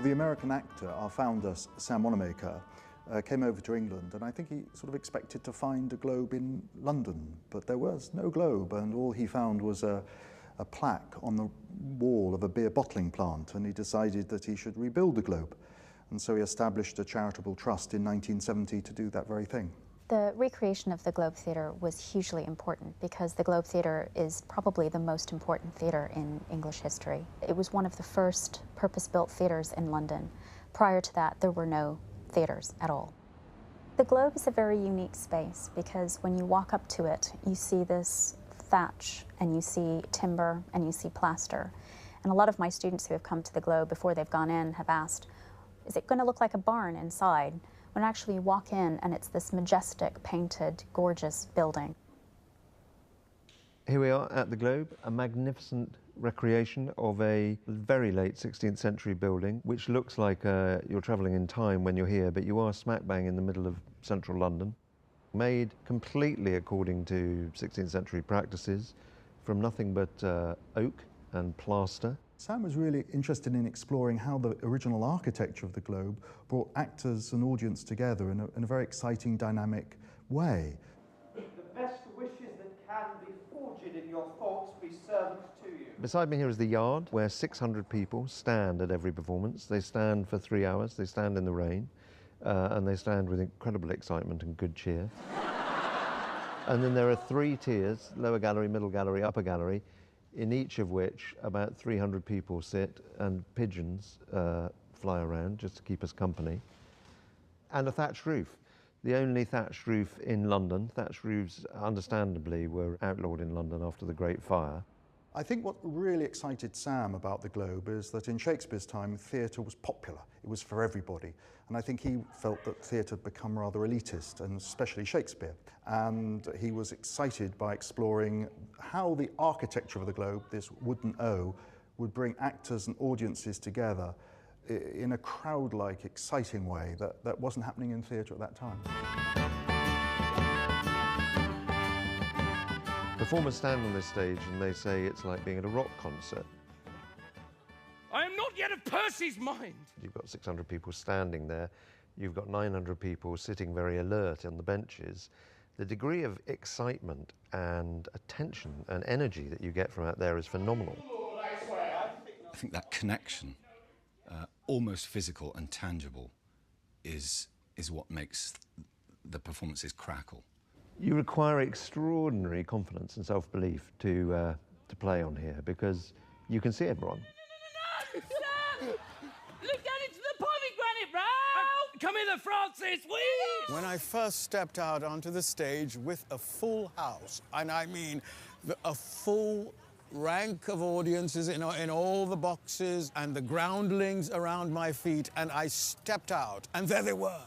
The American actor, our founder, Sam Wanamaker, came over to England, and I think he sort of expected to find a globe in London, but there was no globe, and all he found was a plaque on the wall of a beer bottling plant, and he decided that he should rebuild the globe. And so he established a charitable trust in 1970 to do that very thing. The recreation of the Globe Theatre was hugely important because the Globe Theatre is probably the most important theatre in English history. It was one of the first purpose-built theatres in London. Prior to that, there were no theatres at all. The Globe is a very unique space because when you walk up to it, you see this thatch and you see timber and you see plaster. And a lot of my students who have come to the Globe before they've gone in have asked, is it going to look like a barn inside? When actually you walk in and it's this majestic, painted, gorgeous building. Here we are at the Globe, a magnificent recreation of a very late 16th century building, which looks like you're travelling in time when you're here, but you are smack bang in the middle of central London. Made completely according to 16th century practices, from nothing but oak and plaster. Sam was really interested in exploring how the original architecture of the Globe brought actors and audience together in a very exciting, dynamic way. The best wishes that can be forged in your thoughts be servant to you. Beside me here is the yard, where 600 people stand at every performance. They stand for 3 hours, they stand in the rain, and they stand with incredible excitement and good cheer. And then there are 3 tiers, lower gallery, middle gallery, upper gallery, in each of which about 300 people sit and pigeons fly around just to keep us company. And a thatched roof. The only thatched roof in London. Thatched roofs, understandably, were outlawed in London after the Great Fire. I think what really excited Sam about the Globe is that in Shakespeare's time, theatre was popular. It was for everybody. And I think he felt that theatre had become rather elitist, and especially Shakespeare. And he was excited by exploring how the architecture of the Globe, this wooden O, would bring actors and audiences together in a crowd-like, exciting way that wasn't happening in theatre at that time. Performers stand on this stage and they say it's like being at a rock concert. I am not yet of Percy's mind. You've got 600 people standing there. You've got 900 people sitting very alert on the benches. The degree of excitement and attention and energy that you get from out there is phenomenal. I think that connection, almost physical and tangible, is what makes the performances crackle. You require extraordinary confidence and self-belief to play on here because you can see everyone. No! Look down into the pomegranate, bro! Come hither, Francis, please! When I first stepped out onto the stage with a full house, and I mean a full rank of audiences in all the boxes and the groundlings around my feet, and I stepped out, and there they were.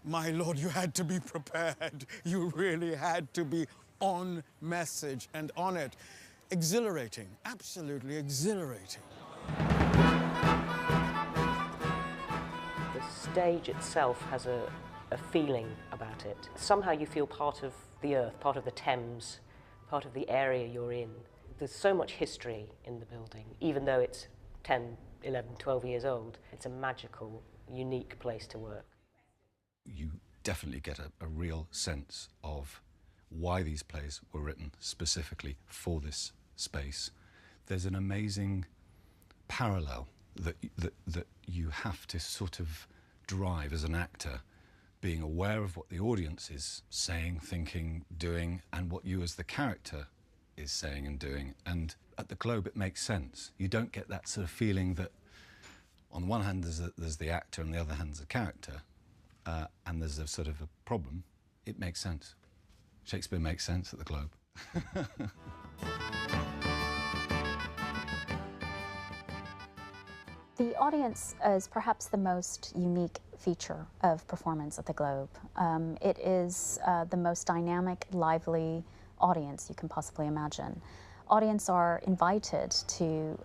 My Lord, you had to be prepared. You really had to be on message and on it. Exhilarating, absolutely exhilarating. The stage itself has a feeling about it. Somehow you feel part of the earth, part of the Thames, part of the area you're in. There's so much history in the building, even though it's 10, 11, 12 years old. It's a magical, unique place to work. You definitely get a real sense of why these plays were written specifically for this space. There's an amazing parallel that you have to sort of drive as an actor, being aware of what the audience is saying, thinking, doing, and what you as the character is saying and doing. And at the Globe, it makes sense. You don't get that sort of feeling that on the one hand there's the actor and on the other hand there's the character. And there's a sort of a problem. It makes sense. Shakespeare makes sense at the Globe. The audience is perhaps the most unique feature of performance at the Globe. It is the most dynamic, lively audience you can possibly imagine. Audience are invited to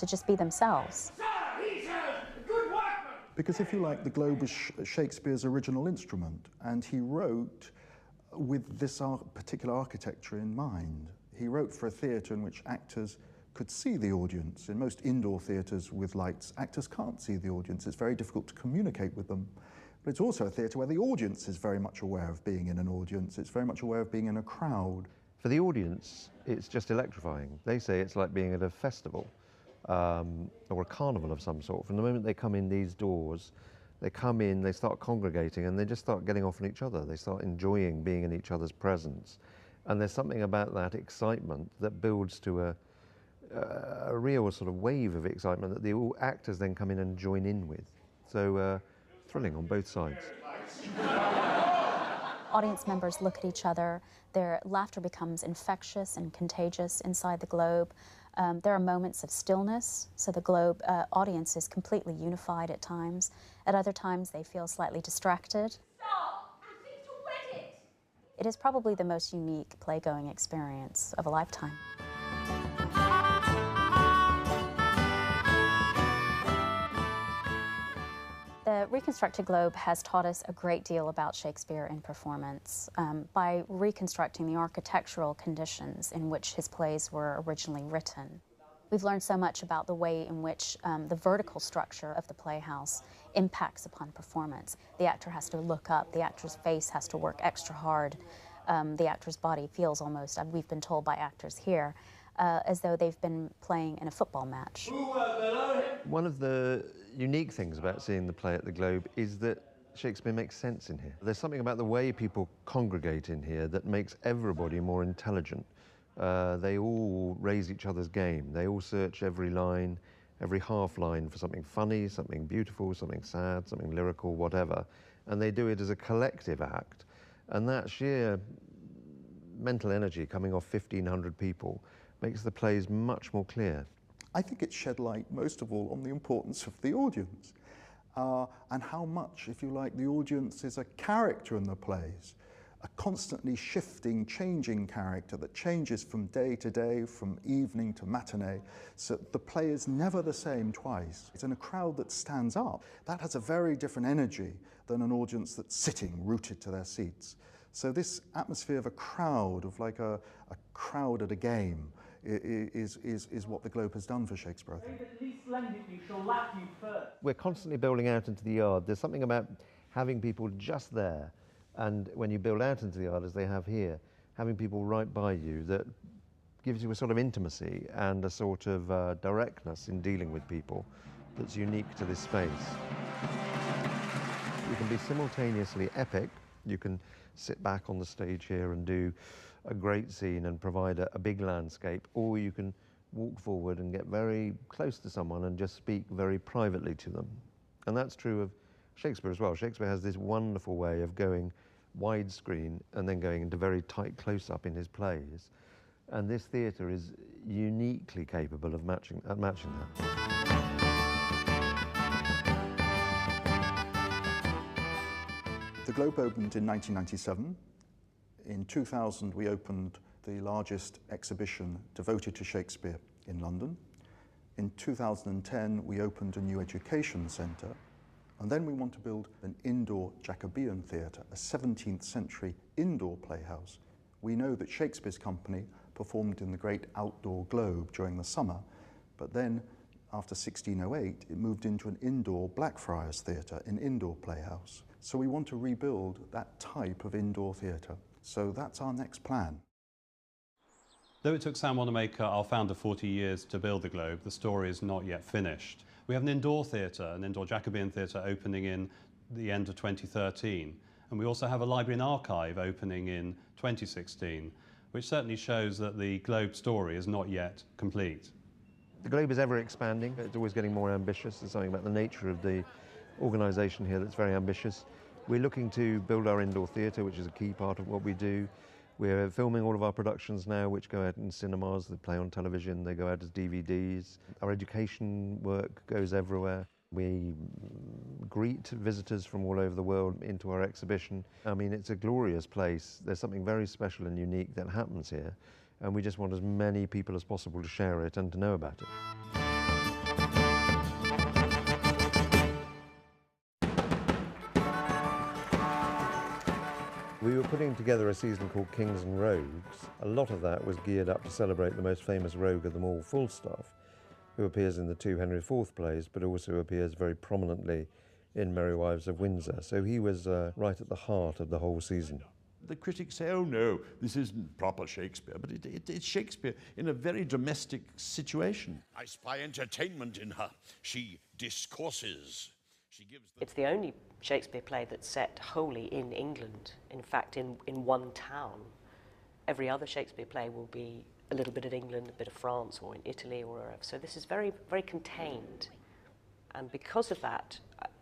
just be themselves. Because if you like, the Globe was Shakespeare's original instrument, and he wrote with this particular architecture in mind. He wrote for a theatre in which actors could see the audience. In most indoor theatres with lights, actors can't see the audience. It's very difficult to communicate with them. But it's also a theatre where the audience is very much aware of being in an audience. It's very much aware of being in a crowd. For the audience, it's just electrifying. They say it's like being at a festival or a carnival of some sort. From the moment they come in these doors, they come in, they start congregating, and they just start getting off on each other. They start enjoying being in each other's presence. And there's something about that excitement that builds to a real sort of wave of excitement that the actors then come in and join in with. So thrilling on both sides. Audience members look at each other. Their laughter becomes infectious and contagious inside the Globe. There are moments of stillness, so the Globe audience is completely unified at times. At other times, they feel slightly distracted. Stop! Acting to wet it! It is probably the most unique playgoing experience of a lifetime. The reconstructed Globe has taught us a great deal about Shakespeare in performance by reconstructing the architectural conditions in which his plays were originally written. We've learned so much about the way in which the vertical structure of the playhouse impacts upon performance. The actor has to look up, the actor's face has to work extra hard, the actor's body feels almost, we've been told by actors here, as though they've been playing in a football match. One of the unique things about seeing the play at the Globe is that Shakespeare makes sense in here. There's something about the way people congregate in here that makes everybody more intelligent. They all raise each other's game. They all search every line, every half line for something funny, something beautiful, something sad, something lyrical, whatever. And they do it as a collective act. And that sheer mental energy coming off 1,500 people makes the plays much more clear. I think it shed light most of all on the importance of the audience and how much, if you like, the audience is a character in the plays, a constantly shifting, changing character that changes from day to day, from evening to matinee, so the play is never the same twice. It's in a crowd that stands up. That has a very different energy than an audience that's sitting, rooted to their seats. So this atmosphere of a crowd, of like a crowd at a game, is what the Globe has done for Shakespeare, I think. At least lend it you shall lap you first. We're constantly building out into the yard. There's something about having people just there, and when you build out into the yard, as they have here, having people right by you, that gives you a sort of intimacy and a sort of directness in dealing with people that's unique to this space. You can be simultaneously epic. You can sit back on the stage here and do a great scene and provide a big landscape, or you can walk forward and get very close to someone and just speak very privately to them. And that's true of Shakespeare as well. Shakespeare has this wonderful way of going widescreen and then going into very tight close-up in his plays. And this theatre is uniquely capable of matching that. The Globe opened in 1997. In 2000, we opened the largest exhibition devoted to Shakespeare in London. In 2010, we opened a new education centre. And then we want to build an indoor Jacobean theatre, a 17th century indoor playhouse. We know that Shakespeare's company performed in the great outdoor Globe during the summer, but then after 1608, it moved into an indoor Blackfriars theatre, an indoor playhouse. So we want to rebuild that type of indoor theatre. So that's our next plan. Though it took Sam Wanamaker, our founder, 40 years to build the Globe, the story is not yet finished. We have an indoor theatre, an indoor Jacobean theatre, opening in the end of 2013. And we also have a library and archive opening in 2016, which certainly shows that the Globe story is not yet complete. The Globe is ever expanding. It's always getting more ambitious. There's something about the nature of the organisation here that's very ambitious. We're looking to build our indoor theatre, which is a key part of what we do. We're filming all of our productions now, which go out in cinemas, they play on television, they go out as DVDs. Our education work goes everywhere. We greet visitors from all over the world into our exhibition. I mean, it's a glorious place. There's something very special and unique that happens here, and we just want as many people as possible to share it and to know about it. We were putting together a season called Kings and Rogues. A lot of that was geared up to celebrate the most famous rogue of them all, Falstaff, who appears in the two Henry IV plays, but also appears very prominently in Merry Wives of Windsor. So he was right at the heart of the whole season. The critics say, oh no, this isn't proper Shakespeare, but it's Shakespeare in a very domestic situation. I spy entertainment in her. She discourses. She gives It's the only Shakespeare play that's set wholly in England, in fact in one town. Every other Shakespeare play will be a little bit of England, a bit of France, or in Italy, or wherever. So this is very, very contained. And because of that,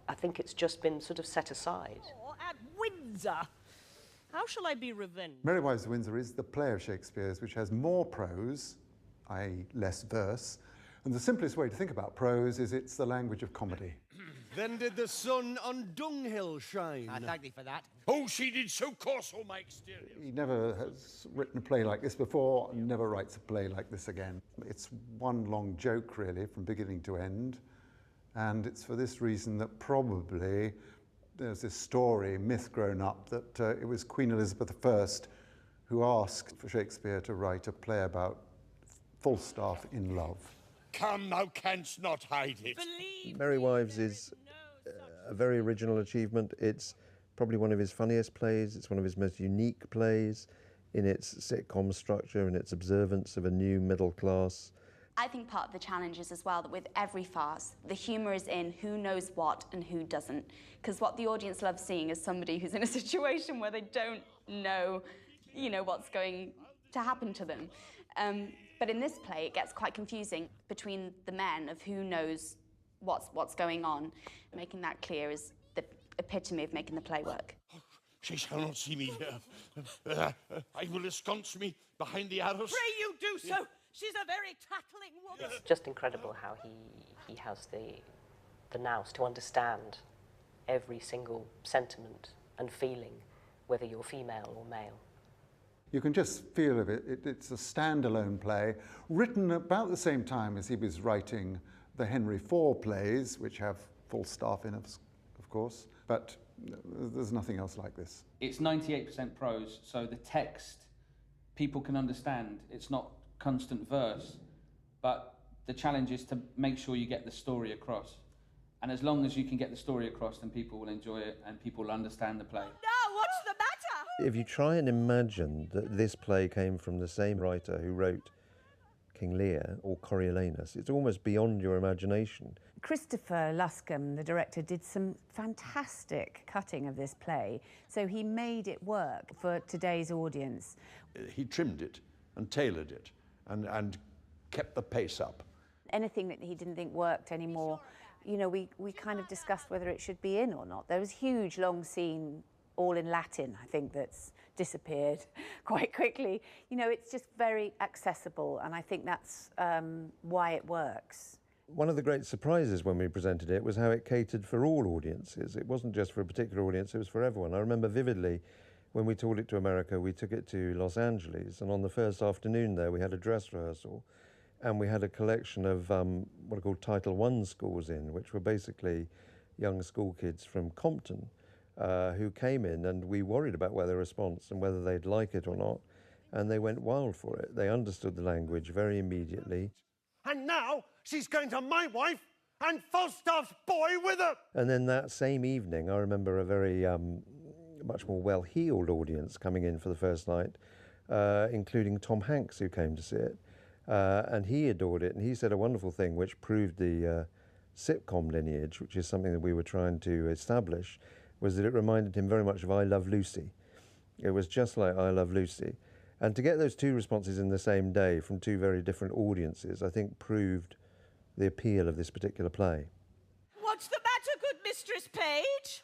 I think it's just been sort of set aside. At Windsor. How shall I be revenged? Merry Wives of Windsor is the play of Shakespeare's which has more prose, i.e. less verse. And the simplest way to think about prose is it's the language of comedy. Then did the sun on Dunghill shine. I thank thee for that. Oh, she did so coarse, oh my exterior. He never has written a play like this before, and never writes a play like this again. It's one long joke, really, from beginning to end. And it's for this reason that probably there's this story, myth grown up, that it was Queen Elizabeth I who asked for Shakespeare to write a play about Falstaff in love. Come, thou canst not hide it. Merry Wives is a very original achievement. It's probably one of his funniest plays. It's one of his most unique plays in its sitcom structure and its observance of a new middle class. I think part of the challenge is as well that with every farce, the humour is in who knows what and who doesn't. Because what the audience loves seeing is somebody who's in a situation where they don't know, what's going to happen to them. But in this play, it gets quite confusing between the men of who knows what's going on. Making that clear is the epitome of making the play work. She shall not see me here. I will ensconce me behind the arrows. Pray you do so. She's a very tattling woman. It's just incredible how he has the nous to understand every single sentiment and feeling, whether you're female or male. You can just feel of it. It's a standalone play, written about the same time as he was writing the Henry IV plays, which have Falstaff in, of course, but there's nothing else like this. It's 98% prose, so the text people can understand. It's not constant verse, but the challenge is to make sure you get the story across. And as long as you can get the story across, then people will enjoy it and people will understand the play. Now, what's the matter? If you try and imagine that this play came from the same writer who wrote King Lear or Coriolanus, it's almost beyond your imagination. Christopher Luscombe, the director, did some fantastic cutting of this play, so he made it work for today's audience. He trimmed it and tailored it and kept the pace up. Anything that he didn't think worked anymore, we kind of discussed whether it should be in or not. There was a huge long scene, all in Latin, I think, that's disappeared quite quickly. It's just very accessible, and I think that's why it works. One of the great surprises when we presented it was how it catered for all audiences. It wasn't just for a particular audience, it was for everyone. I remember vividly when we toured it to America, we took it to Los Angeles, and on the first afternoon there we had a dress rehearsal, and we had a collection of what are called Title I schools in, which were basically young school kids from Compton who came in, and we worried about their response and whether they'd like it or not, and they went wild for it. They understood the language very immediately. And now she's going to my wife and Falstaff's boy with her. And then that same evening, I remember a very much more well-heeled audience coming in for the first night, including Tom Hanks, who came to see it. And he adored it, and he said a wonderful thing which proved the sitcom lineage, which is something that we were trying to establish, was that it reminded him very much of I Love Lucy. It was just like I Love Lucy. And to get those two responses in the same day from two very different audiences, I think proved the appeal of this particular play. What's the matter, good Mistress Page?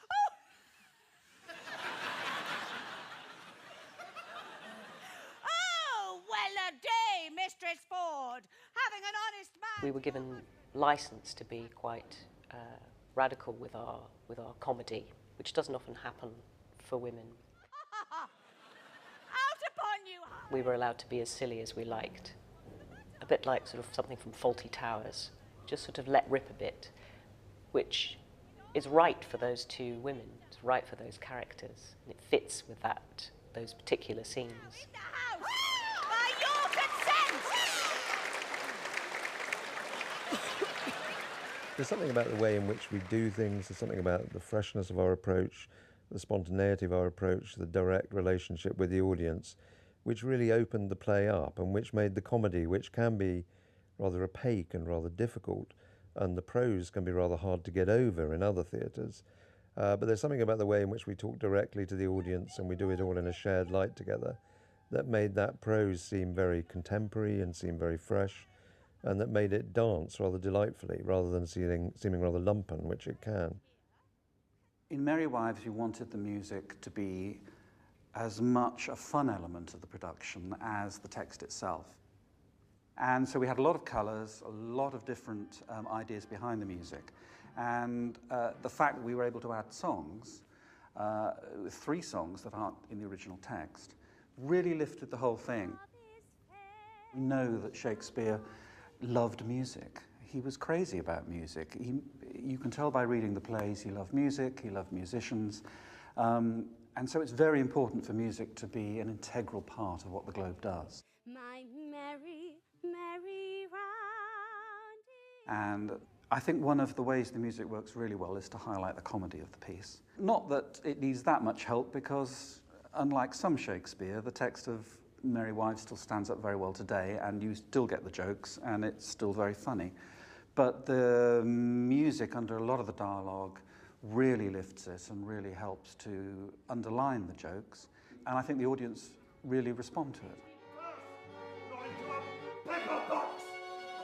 Oh, well a day, Mistress Ford, having an honest man. We were given license to be quite radical with our comedy, which doesn't often happen for women. Out upon you! We were allowed to be as silly as we liked. A bit like sort of something from Fawlty Towers. Just sort of let rip a bit, which is right for those two women. It's right for those characters. And it fits with those particular scenes. By your consent! There's something about the way in which we do things, there's something about the freshness of our approach, the spontaneity of our approach, the direct relationship with the audience, which really opened the play up and which made the comedy, which can be rather opaque and rather difficult, and the prose can be rather hard to get over in other theatres. But there's something about the way in which we talk directly to the audience and we do it all in a shared light together that made that prose seem very contemporary and seem very fresh, and that made it dance rather delightfully rather than seeming rather lumpen, which it can. In Merry Wives, we wanted the music to be as much a fun element of the production as the text itself. And so we had a lot of colours, a lot of different ideas behind the music. And the fact that we were able to add songs, 3 songs that aren't in the original text, really lifted the whole thing. We know that Shakespeare loved music. He was crazy about music. You can tell by reading the plays he loved music, he loved musicians. And so it's very important for music to be an integral part of what the Globe does. My merry, merry round. And I think one of the ways the music works really well is to highlight the comedy of the piece. Not that it needs that much help, because unlike some Shakespeare, the text of Merry Wives still stands up very well today, and you still get the jokes, and it's still very funny. But the music under a lot of the dialogue really lifts it and really helps to underline the jokes, and I think the audience really respond to it. Not into a pepper box!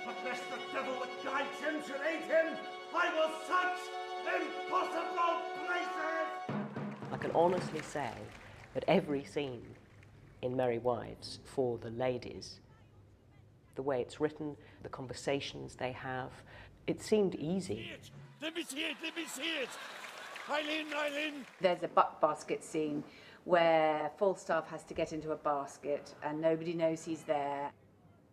But lest the devil that guides him should aid him, I will search impossible places! I can honestly say that every scene in Merry Wives for the ladies, the way it's written, the conversations they have, it seemed easy. Let me see it, let me see it! Eileen, Eileen! There's a butt basket scene where Falstaff has to get into a basket and nobody knows he's there.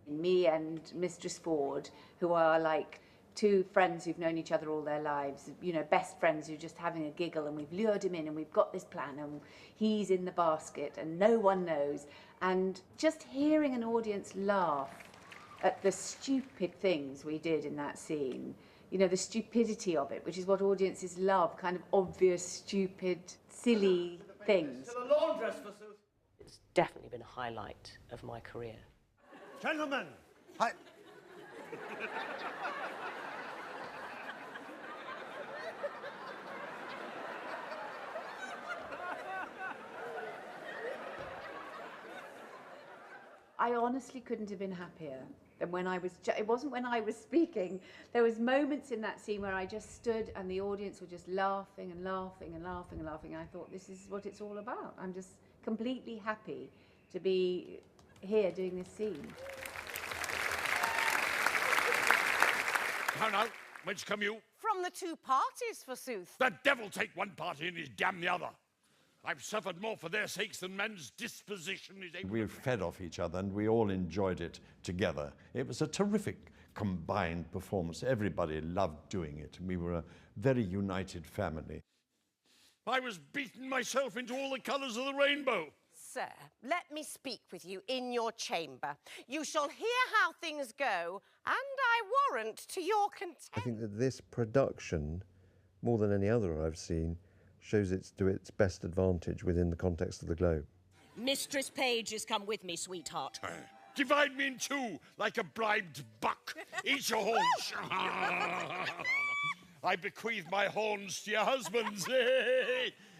Me and Mistress Ford, who are like 2 friends who've known each other all their lives, you know, best friends who are just having a giggle, and we've lured him in and we've got this plan and he's in the basket and no one knows. And just hearing an audience laugh at the stupid things we did in that scene, you know, the stupidity of it, which is what audiences love, kind of obvious, stupid, silly things. To the laundress, forsooth. It's definitely been a highlight of my career. Gentlemen, hi. I honestly couldn't have been happier than when I was, it wasn't when I was speaking. There was moments in that scene where I just stood and the audience were just laughing and laughing and laughing and laughing. And I thought, this is what it's all about. I'm just completely happy to be here doing this scene. Now, whence come you? From the 2 parties, forsooth. The devil take one party and his damn the other. I've suffered more for their sakes than man's disposition is able. We fed off each other and we all enjoyed it together. It was a terrific combined performance. Everybody loved doing it. We were a very united family. I was beaten myself into all the colours of the rainbow. Sir, let me speak with you in your chamber. You shall hear how things go, and I warrant to your content. I think that this production, more than any other I've seen, shows it to its best advantage within the context of the Globe. Mistress Page has come with me, sweetheart. Divide me in 2 like a bribed buck. Each a haunch. I bequeath my horns to your husbands.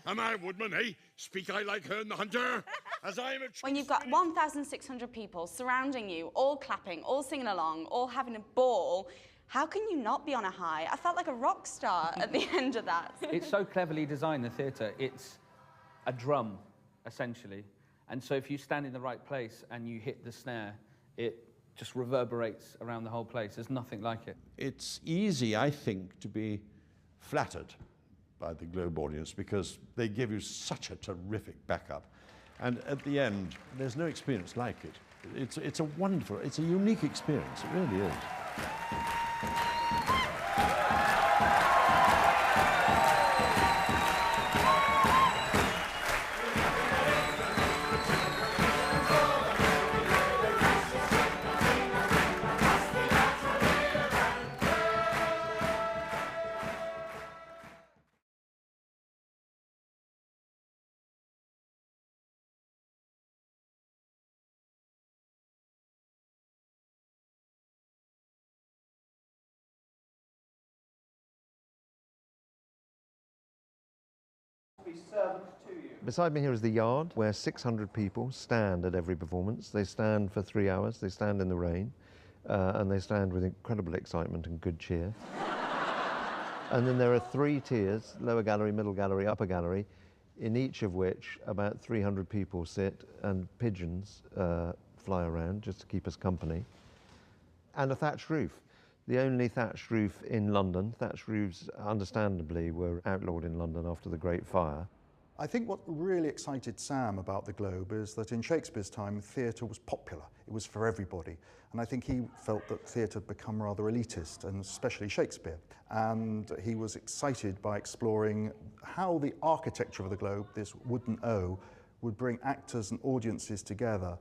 Am I a woodman, eh? Speak I like her and the hunter? As I am a... When you've got 1,600 people surrounding you, all clapping, all singing along, all having a ball, how can you not be on a high? I felt like a rock star at the end of that. It's so cleverly designed, the theatre. It's a drum, essentially. And so if you stand in the right place and you hit the snare, it just reverberates around the whole place. There's nothing like it. It's easy, I think, to be flattered by the Globe audience because they give you such a terrific backup. And at the end, there's no experience like it. It's a wonderful, it's a unique experience. It really is. be servant to you. Beside me here is the yard, where 600 people stand at every performance. They stand for 3 hours, they stand in the rain, and they stand with incredible excitement and good cheer. And then there are 3 tiers, lower gallery, middle gallery, upper gallery, in each of which about 300 people sit and pigeons fly around just to keep us company. And a thatched roof. The only thatched roof in London. Thatched roofs, understandably, were outlawed in London after the Great Fire. I think what really excited Sam about the Globe is that in Shakespeare's time, theatre was popular. It was for everybody. And I think he felt that theatre had become rather elitist, and especially Shakespeare. And he was excited by exploring how the architecture of the Globe, this wooden O, would bring actors and audiences together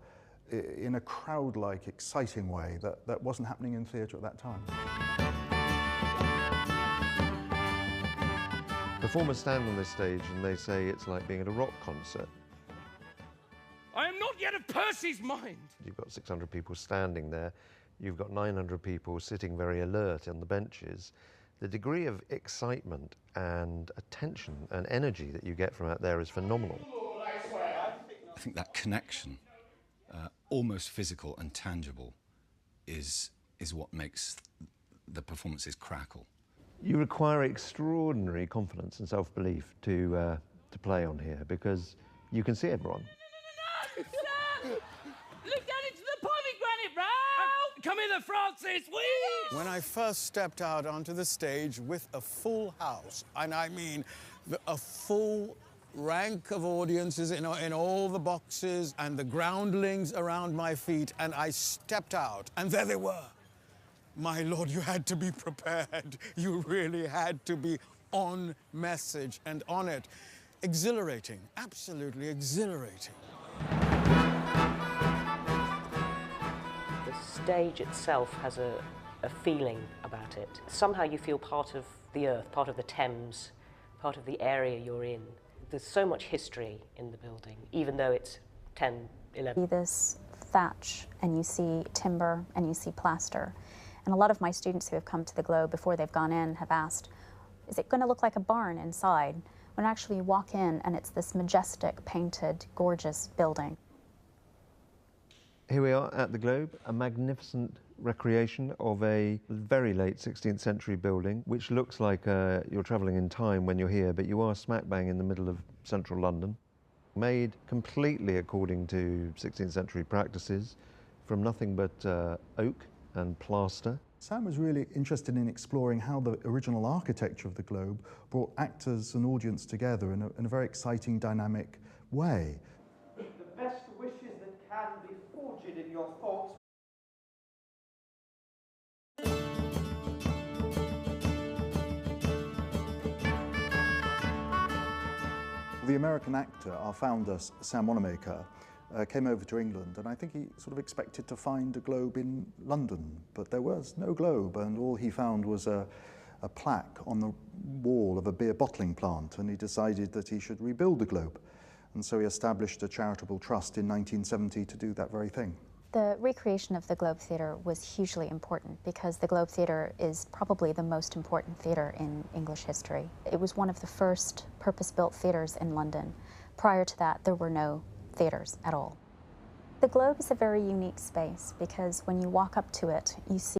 in a crowd-like, exciting way that wasn't happening in theatre at that time. Performers stand on this stage and they say it's like being at a rock concert. I am not yet of Percy's mind. You've got 600 people standing there. You've got 900 people sitting very alert on the benches. The degree of excitement and attention and energy that you get from out there is phenomenal. I think that connection, almost physical and tangible, is what makes the performances crackle. You require extraordinary confidence and self-belief to play on here because you can see everyone. Look down into the pomegranate row! Come hither, Francis, we! When I first stepped out onto the stage with a full house, and I mean a full rank of audiences in all the boxes and the groundlings around my feet, and I stepped out, and there they were. My Lord, you had to be prepared. You really had to be on message and on it. Exhilarating, absolutely exhilarating. The stage itself has a feeling about it. Somehow you feel part of the earth, part of the Thames, part of the area you're in. There's so much history in the building, even though it's 10, 11. You see this thatch, and you see timber, and you see plaster. And a lot of my students who have come to the Globe before they've gone in have asked, is it going to look like a barn inside? When actually you walk in and it's this majestic, painted, gorgeous building. Here we are at the Globe, a magnificent recreation of a very late 16th century building, which looks like you're travelling in time when you're here, but you are smack bang in the middle of central London. Made completely according to 16th century practices, from nothing but oak and plaster. Sam was really interested in exploring how the original architecture of the Globe brought actors and audience together in a very exciting, dynamic way. The best wishes that can be forged in your thoughts. The American actor, our founder, Sam Wanamaker, came over to England, and I think he sort of expected to find a Globe in London, but there was no Globe, and all he found was a plaque on the wall of a beer bottling plant, and he decided that he should rebuild the Globe. And so he established a charitable trust in 1970 to do that very thing. The recreation of the Globe Theatre was hugely important because the Globe Theatre is probably the most important theatre in English history. It was one of the first purpose-built theatres in London. Prior to that, there were no theatres at all. The Globe is a very unique space because when you walk up to it, you see